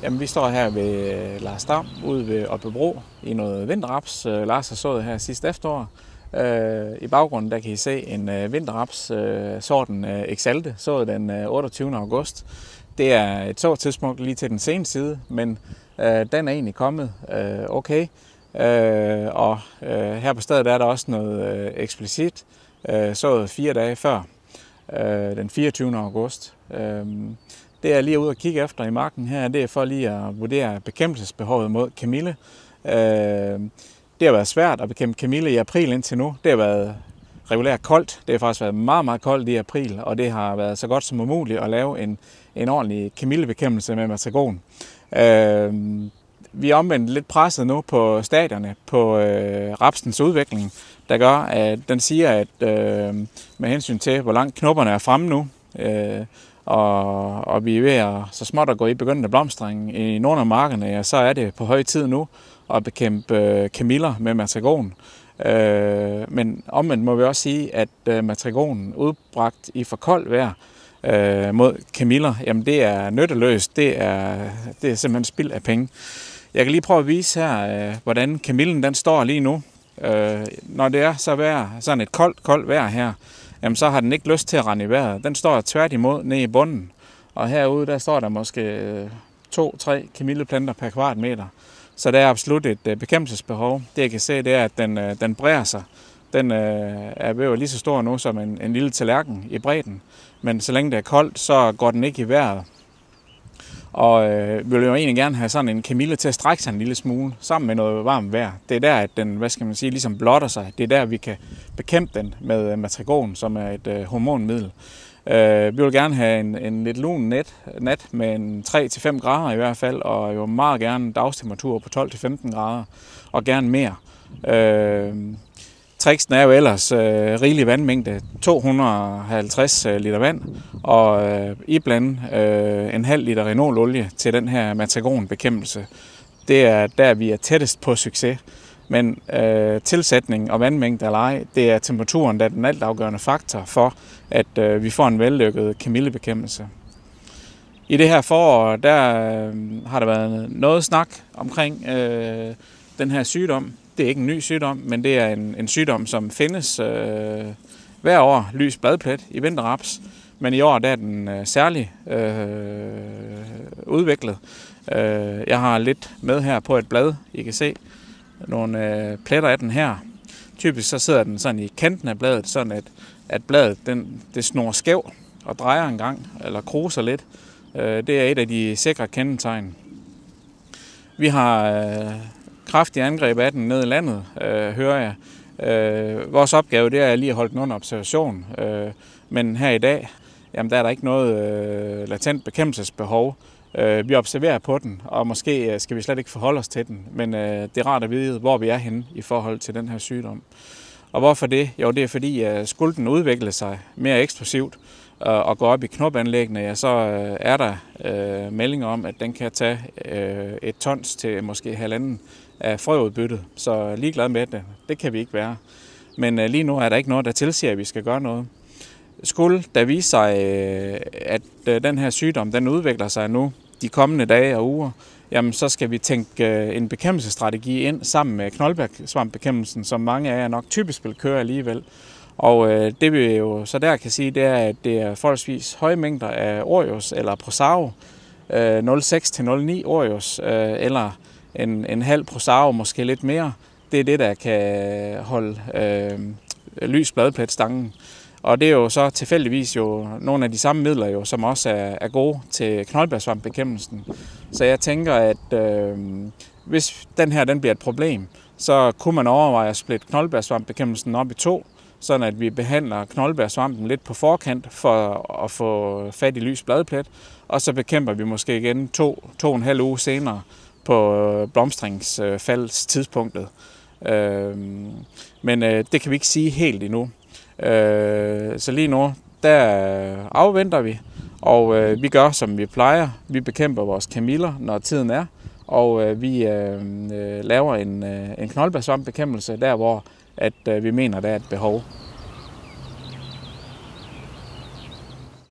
Jamen, vi står her ved Lars Dam ude ved Oppebro i noget vinterraps. Lars har sået her sidste efterår. I baggrunden der kan I se en vinterraps, sorten Exalte, sået den 28. august. Det er et såtidspunkt lige til den sene side, men den er egentlig kommet okay. Og her på stedet er der også noget eksplicit, sået 4 dage før, den 24. august. Det er lige ude at kigge efter i marken her, det er for lige at vurdere bekæmpelsesbehovet mod kamille. Det har været svært at bekæmpe kamille i april indtil nu. Det har været regulært koldt. Det har faktisk været meget, meget koldt i april, og det har været så godt som umuligt at lave en ordentlig kamillebekæmpelse med Matragon. Vi er omvendt lidt presset nu på stadierne, på rapsens udvikling, der gør, at den siger, at med hensyn til, hvor langt knopperne er fremme nu, og vi er ved at så småt at gå i begyndende blomstring i nogle af markerne, ja, så er det på høj tid nu at bekæmpe kamiller med Matragon. Men omvendt må vi også sige, at Matragon udbragt i for koldt vejr mod kamiller, jamen det er nytteløst, det er simpelthen spild af penge. Jeg kan lige prøve at vise her, hvordan kamillen den står lige nu. Når det er sådan et koldt vejr her, jamen så har den ikke lyst til at rende i vejret. Den står tværtimod nede i bunden, og herude der står der måske 2-3 kamilleplanter per kvadratmeter. Så der er absolut et bekæmpelsesbehov. Det jeg kan se, det er, at den bræger sig. Den er ved lige så stor nu som en lille tallerken i bredden. Men så længe det er koldt, så går den ikke i vejret. Og vil jo egentlig gerne have sådan en kamille til at strække sig en lille smule sammen med noget varmt vejr. Det er der, at den, ligesom blotter sig. Det er der, vi kan bekæmpe den med Matragon, som er et hormonmiddel. Vi vil gerne have en lidt lun nat med en 3-5 grader i hvert fald, og jo meget gerne dagstemperatur på 12-15 grader, og gerne mere. Tricksen er jo ellers rigelig vandmængde, 250 liter vand, og iblande en halv liter renololie til den her Matragon-bekæmpelse. Det er der, vi er tættest på succes. Men tilsætning og vandmængde eller ej, det er temperaturen, der er den altafgørende faktor for, at vi får en vellykket kamillebekæmpelse. I det her forår, der har der været noget snak omkring den her sygdom. Det er ikke en ny sygdom, men det er en sygdom, som findes hver år, lys bladplet i vinterraps. Men i år der er den særlig udviklet. Jeg har lidt med her på et blad, I kan se nogle pletter af den her. Typisk så sidder den sådan i kanten af bladet, sådan at bladet det snor skæv og drejer en gang, eller kruser lidt. Det er et af de sikre kendetegn. Vi har kraftige angreb af den ned i landet, hører jeg. Vores opgave det er lige at holde den under observation. Men her i dag, jamen, der er der ikke noget latent bekæmpelsesbehov. Vi observerer på den, og måske skal vi slet ikke forholde os til den. Men det er rart at vide, hvor vi er henne i forhold til den her sygdom. Og hvorfor det? Jo, det er fordi, at skulle den udvikle sig mere eksplosivt og gå op i knopanlæggene, ja, så er der meldinger om, at den kan tage 1 tons til måske 1,5 af frøudbyttet. Så ligeglad med det kan vi ikke være. Men lige nu er der ikke noget, der tilsiger, at vi skal gøre noget. Skulle der vise sig, at den her sygdom den udvikler sig nu de kommende dage og uger, jamen så skal vi tænke en bekæmpelsesstrategi ind sammen med knoldbærksvampbekæmpelsen, som mange af jer nok typisk vil køre alligevel. Og det vi jo så der kan sige, det er, at det er forholdsvis høje mængder af Orius eller Prosaro, 0,6 til 0,9 Orius, eller en halv Prosaro, måske lidt mere. Det er det, der kan holde lys bladpletstangen. Og det er jo så tilfældigvis jo nogle af de samme midler, jo, som også er gode til knoldbærsvampbekæmpelsen. Så jeg tænker, at hvis den her den bliver et problem, så kunne man overveje at splitte knoldbærsvampbekæmpelsen op i 2, sådan at vi behandler knoldbærsvampen lidt på forkant for at få fat i lys bladplet, og så bekæmper vi måske igen 2,5 uger senere på blomstringsfalds tidspunktet. Men det kan vi ikke sige helt endnu. Så lige nu, der afventer vi, og vi gør, som vi plejer. Vi bekæmper vores kamiller, når tiden er, og vi laver en knoldbærsvampbekæmpelse der, hvor vi mener, der er et behov.